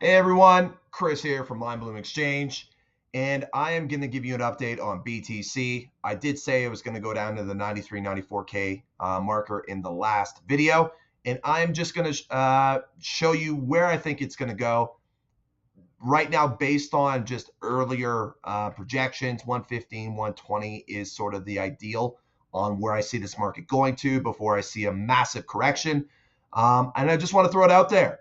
Hey everyone, Kris here from Mindbloome Exchange, and I am going to give you an update on BTC. I did say it was going to go down to the 93, 94K marker in the last video, and I'm just going to show you where I think it's going to go. Right now, based on just earlier projections, 115, 120 is sort of the ideal on where I see this market going to before I see a massive correction. And I just want to throw it out there.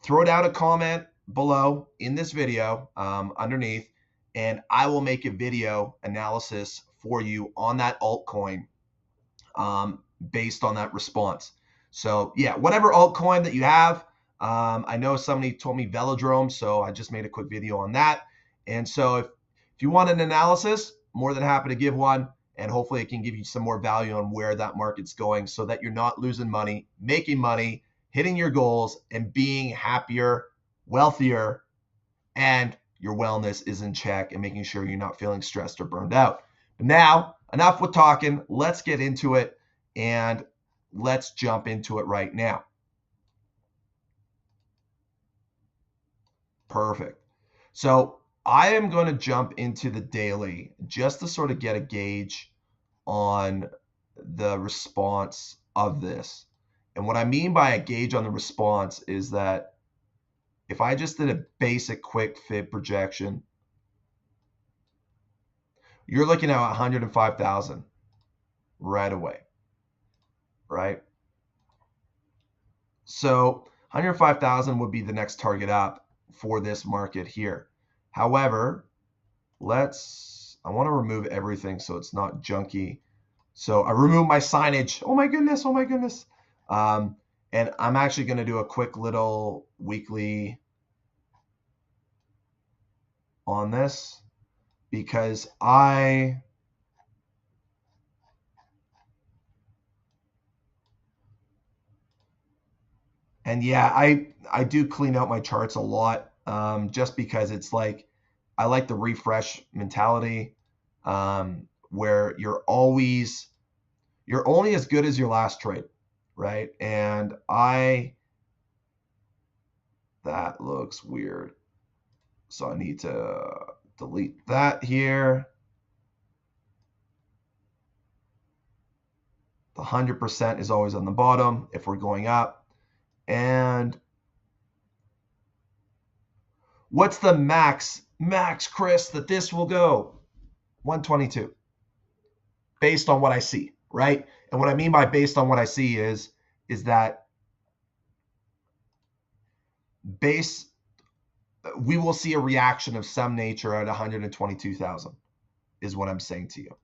Throw down a comment below in this video underneath, and I will make a video analysis for you on that altcoin based on that response. So yeah, whatever altcoin that you have. I know somebody told me Velodrome, so I just made a quick video on that. And so if you want an analysis, more than happy to give one, and hopefully it can give you some more value on where that market's going so that you're not losing money, making money, hitting your goals, and being happier, wealthier, and your wellness is in check and making sure you're not feeling stressed or burned out. But now, enough with talking. Let's get into it, and let's jump into it right now. Perfect. So I am going to jump into the daily just to sort of get a gauge on the response of this. And what I mean by a gauge on the response is that if I just did a basic quick fib projection, you're looking at 105,000 right away, right? So 105,000 would be the next target up for this market here. However, I want to remove everything so it's not junky. So I remove my signage. Oh my goodness, oh my goodness. And I'm actually going to do a quick little weekly on this because and yeah, I do clean out my charts a lot just because it's like I like the refresh mentality where you're only as good as your last trade, right? And that looks weird. So I need to delete that here. The 100% is always on the bottom if we're going up. And what's the max, Kris, that this will go? 122. Based on what I see, right? And what I mean by based on what I see is that we will see a reaction of some nature at 122,000 is what I'm saying to you.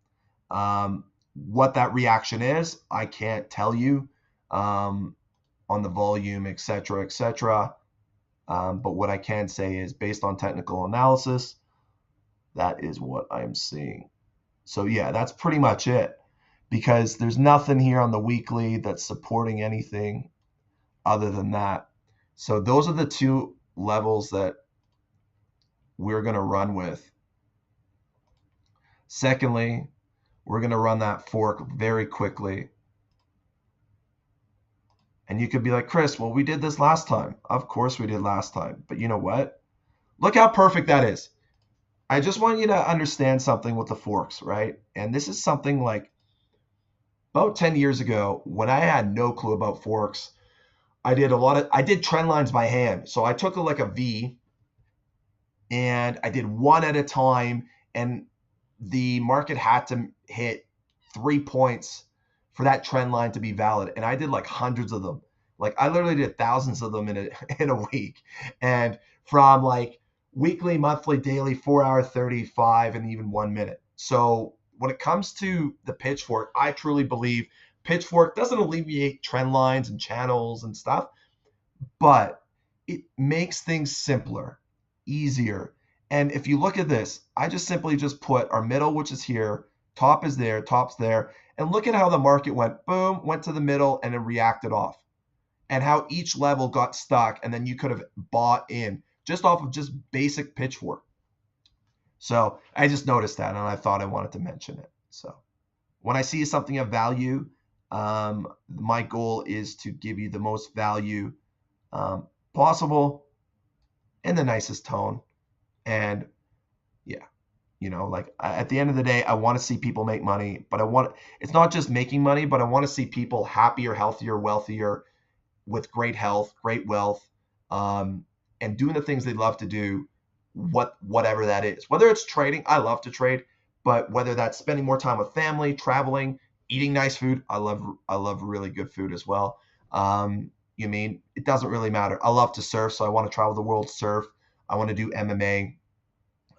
What that reaction is, I can't tell you on the volume, etc., etc. But what I can say is based on technical analysis, that is what I'm seeing. So yeah, that's pretty much it because there's nothing here on the weekly that's supporting anything other than that. So those are the two levels that we're going to run with. Secondly, we're going to run that fork very quickly. And you could be like, Kris, well, we did this last time. Of course we did last time. But you know what? Look how perfect that is. I just want you to understand something with the forks, right? And this is something like about 10 years ago when I had no clue about forks. I did trend lines by hand. So I took like a V and I did one at a time, and the market had to hit 3 points for that trend line to be valid. And I did like hundreds of them. Like I literally did thousands of them in a week. And from like weekly, monthly, daily, 4 hour, 35, and even 1 minute. So when it comes to the pitchfork, I truly believe pitchfork doesn't alleviate trend lines and channels and stuff, but it makes things simpler, easier. And if you look at this, I just simply just put our middle, which is here, top is there, top's there, and look at how the market went, boom, went to the middle and then reacted off, and how each level got stuck, and then you could have bought in just off of just basic pitchfork. So I just noticed that, and I thought I wanted to mention it. So when I see something of value, my goal is to give you the most value possible in the nicest tone. And yeah, you know, like at the end of the day, I want to see people make money, but it's not just making money, but I want to see people happier, healthier, wealthier, with great health, great wealth, and doing the things they love to do, whatever that is. Whether it's trading, I love to trade, but whether that's spending more time with family, traveling, eating nice food, I love really good food as well. You mean it doesn't really matter. I love to surf, so I want to travel the world, surf. I want to do MMA,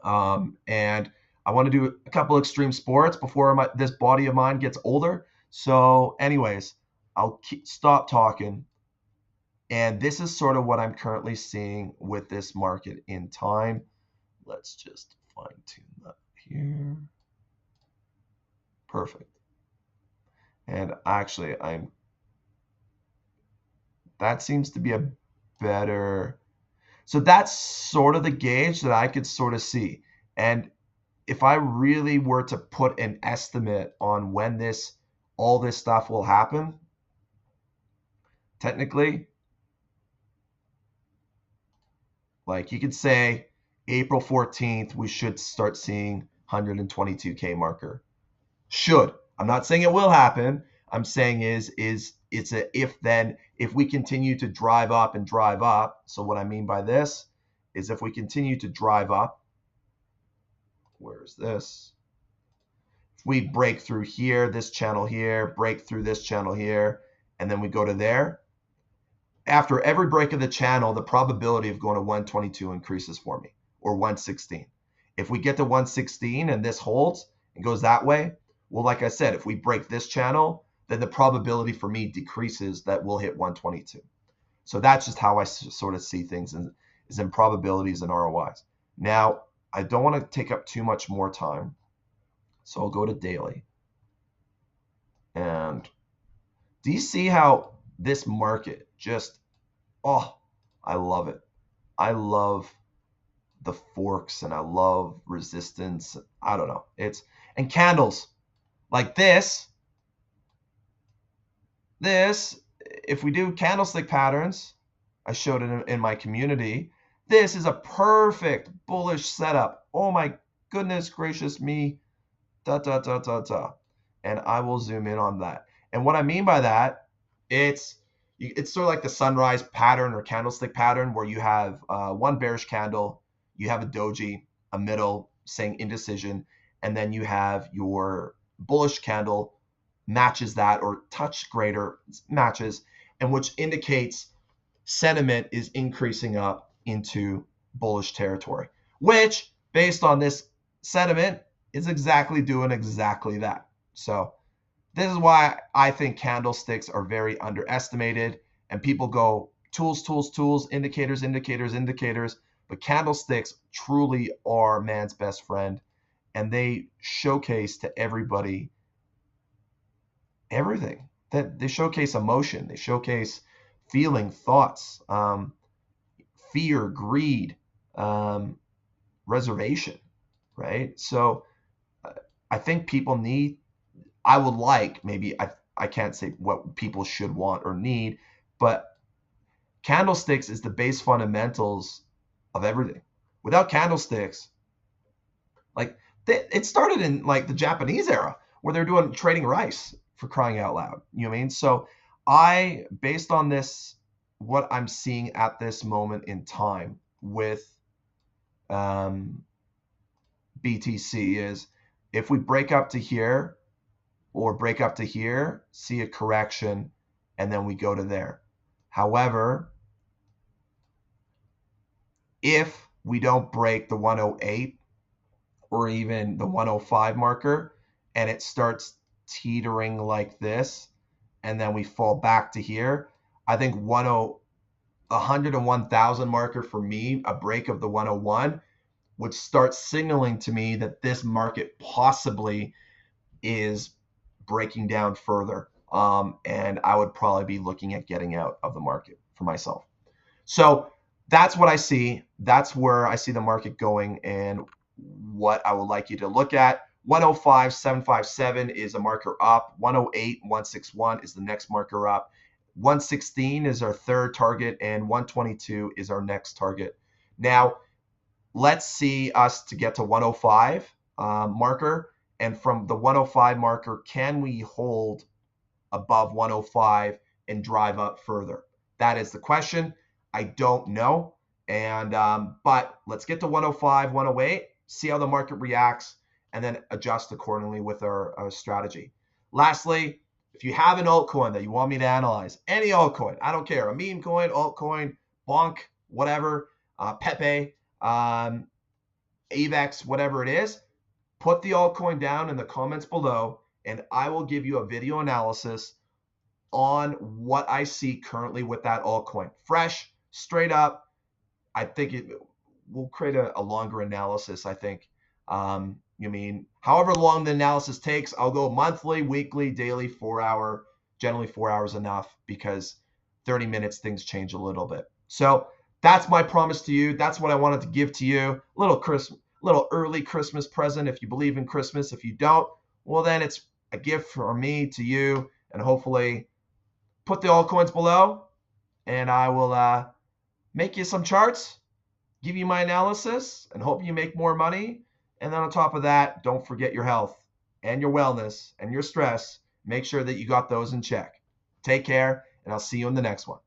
and I want to do a couple extreme sports before this body of mine gets older. So, anyways, I'll stop talking. And this is sort of what I'm currently seeing with this market in time. Let's just fine tune that here. Perfect. And actually, that seems to be a better, so that's sort of the gauge that I could sort of see. And if I really were to put an estimate on when all this stuff will happen, technically, like you could say April 14th, we should start seeing 122K marker. Should. I'm not saying it will happen. I'm saying it's a if we continue to drive up and drive up. So what I mean by this is if we continue to drive up, where's this? If we break through here, this channel here, break through this channel here, and then we go to there, after every break of the channel, the probability of going to 122 increases for me, or 116. If we get to 116 and this holds and goes that way, well, like I said, if we break this channel, then the probability for me decreases that we'll hit 122. So that's just how I sort of see things, is in probabilities and ROIs. Now, I don't want to take up too much more time, so I'll go to daily. And do you see how this market just, oh, I love it. I love the forks and I love resistance. I don't know. And candles like this, if we do candlestick patterns, I showed it in my community. This is a perfect bullish setup. Oh my goodness gracious me. And I will zoom in on that. And what I mean by that, it's sort of like the sunrise pattern or candlestick pattern where you have one bearish candle, you have a doji, a middle saying indecision, and then you have your bullish candle matches that or touch greater matches, and which indicates sentiment is increasing up into bullish territory, which based on this sentiment is doing exactly that. So this is why I think candlesticks are very underestimated, and people go tools, indicators, but candlesticks truly are man's best friend, and they showcase to everybody everything. That they showcase emotion, they showcase feeling, thoughts, fear, greed, reservation, right? So I think people need, I would like, maybe I can't say what people should want or need, but candlesticks is the base fundamentals of everything. Without candlesticks, like it started in like the Japanese era where they're doing trading rice, for crying out loud. You know what I mean? So based on this, what I'm seeing at this moment in time with BTC is if we break up to here or break up to here, see a correction, and then we go to there. However, if we don't break the 108 or even the 105 marker and it starts teetering like this and then we fall back to here, I think 101,000 marker for me, a break of the 101 would start signaling to me that this market possibly is breaking down further, and I would probably be looking at getting out of the market for myself. So that's what I see. That's where I see the market going, and what I would like you to look at. 105,757 is a marker up. 108,161 is the next marker up. 116 is our third target, and 122 is our next target. Now, let's see us to get to 105 marker. And from the 105 marker, can we hold above 105 and drive up further? That is the question. I don't know. And but let's get to 105, 108, see how the market reacts, and then adjust accordingly with our strategy. Lastly, if you have an altcoin that you want me to analyze, any altcoin, I don't care, a meme coin, altcoin, bonk, whatever, Pepe, AVEX, whatever it is, put the altcoin down in the comments below, and I will give you a video analysis on what I see currently with that altcoin. Fresh, straight up. I think it will create a longer analysis, I think. However long the analysis takes, I'll go monthly, weekly, daily, 4 hour, generally 4 hours enough, because 30 minutes, things change a little bit. So that's my promise to you. That's what I wanted to give to you. Little early Christmas present if you believe in Christmas. If you don't, well, then it's a gift from me to you, and hopefully put the altcoins below, and I will make you some charts, give you my analysis, and hope you make more money. And then on top of that, don't forget your health and your wellness and your stress. Make sure that you got those in check. Take care, and I'll see you in the next one.